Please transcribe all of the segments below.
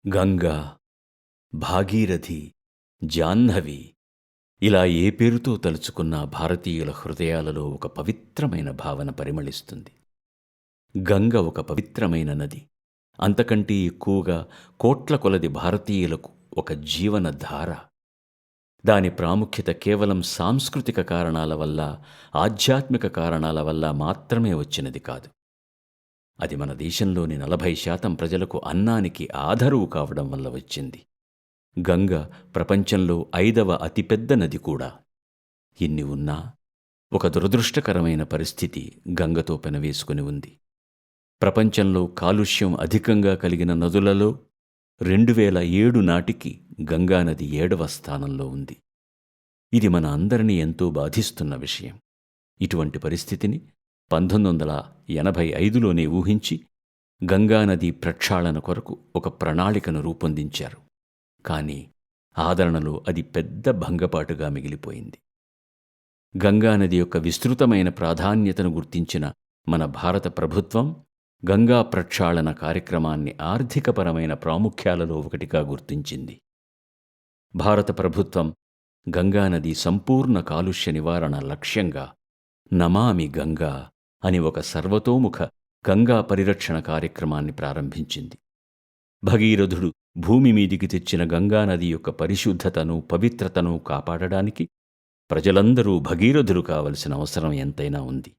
గంగా, భాగీరథి, జాహ్నవి ఇలా ఏ పేరుతో తలుచుకున్నా భారతీయుల హృదయాలలో ఒక పవిత్రమైన భావన పరిమళిస్తుంది. గంగ ఒక పవిత్రమైన నది. అంతకంటే ఎక్కువగా కోట్ల కొలది భారతీయులకు ఒక జీవన ధార. దాని ప్రాముఖ్యత కేవలం సాంస్కృతిక కారణాల వల్ల, ఆధ్యాత్మిక కారణాల వల్ల మాత్రమే వచ్చినది కాదు. అది మన దేశంలోని 40% ప్రజలకు అన్నానికి ఆధరువు కావడం వల్ల వచ్చింది. గంగ ప్రపంచంలో 5వ అతిపెద్ద నది కూడా. ఇన్ని ఉన్నా ఒక దురదృష్టకరమైన పరిస్థితి గంగతో పెనవేసుకుని ఉంది. ప్రపంచంలో కాలుష్యం అధికంగా కలిగిన నదులలో 2007 నాటికి గంగానది 7వ స్థానంలో ఉంది. ఇది మన అందరినీ ఎంతో బాధిస్తున్న విషయం. ఇటువంటి పరిస్థితిని 1985లోనే ఊహించి గంగానది ప్రక్షాళన కొరకు ఒక ప్రణాళికను రూపొందించారు. కానీ ఆదరణలో అది పెద్ద భంగపాటుగా మిగిలిపోయింది. గంగానది యొక్క విస్తృతమైన ప్రాధాన్యతను గుర్తించిన మన భారత ప్రభుత్వం గంగా ప్రక్షాళన కార్యక్రమాన్ని ఆర్థికపరమైన ప్రాముఖ్యాలలో ఒకటిగా గుర్తించింది. భారత ప్రభుత్వం గంగానది సంపూర్ణ కాలుష్య నివారణ లక్ష్యంగా నమామి గంగా అని ఒక సర్వతోముఖ గంగా పరిరక్షణ కార్యక్రమాన్ని ప్రారంభించింది. భగీరథుడు భూమి మీదికి తెచ్చిన గంగానది యొక్క పరిశుద్ధతను, పవిత్రతను కాపాడడానికి ప్రజలందరూ భగీరథులు కావలసిన అవసరం ఎంతైనా ఉంది.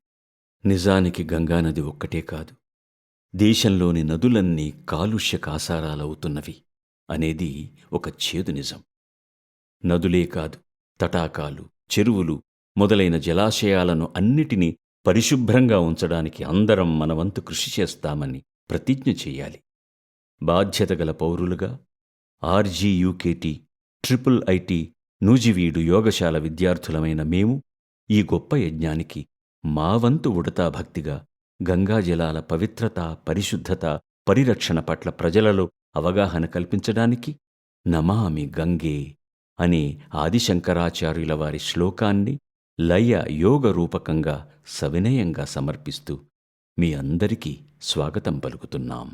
నిజానికి గంగానది ఒక్కటే కాదు, దేశంలోని నదులన్నీ కాలుష్య కాసారాలవుతున్నవి అనేది ఒక చేదు నిజం. నదులే కాదు, తటాకాలు, చెరువులు మొదలైన జలాశయాలను అన్నిటినీ పరిశుభ్రంగా ఉంచడానికి అందరం మనవంతు కృషి చేస్తామని ప్రతిజ్ఞ చెయ్యాలి. బాధ్యతగల పౌరులుగా RGUKT, IIIT, నూజివీడు యోగశాల విద్యార్థులమైన మేము ఈ గొప్ప యజ్ఞానికి మా వంతు ఉడతా భక్తిగా గంగాజలాల పవిత్రత, పరిశుద్ధత, పరిరక్షణ పట్ల ప్రజలలో అవగాహన కల్పించడానికి నమామి గంగే అనే ఆదిశంకరాచార్యుల వారి శ్లోకాన్ని లయ యోగ రూపకంగా సవినయంగా సమర్పిస్తూ మీ అందరికీ స్వాగతం పలుకుతున్నాం.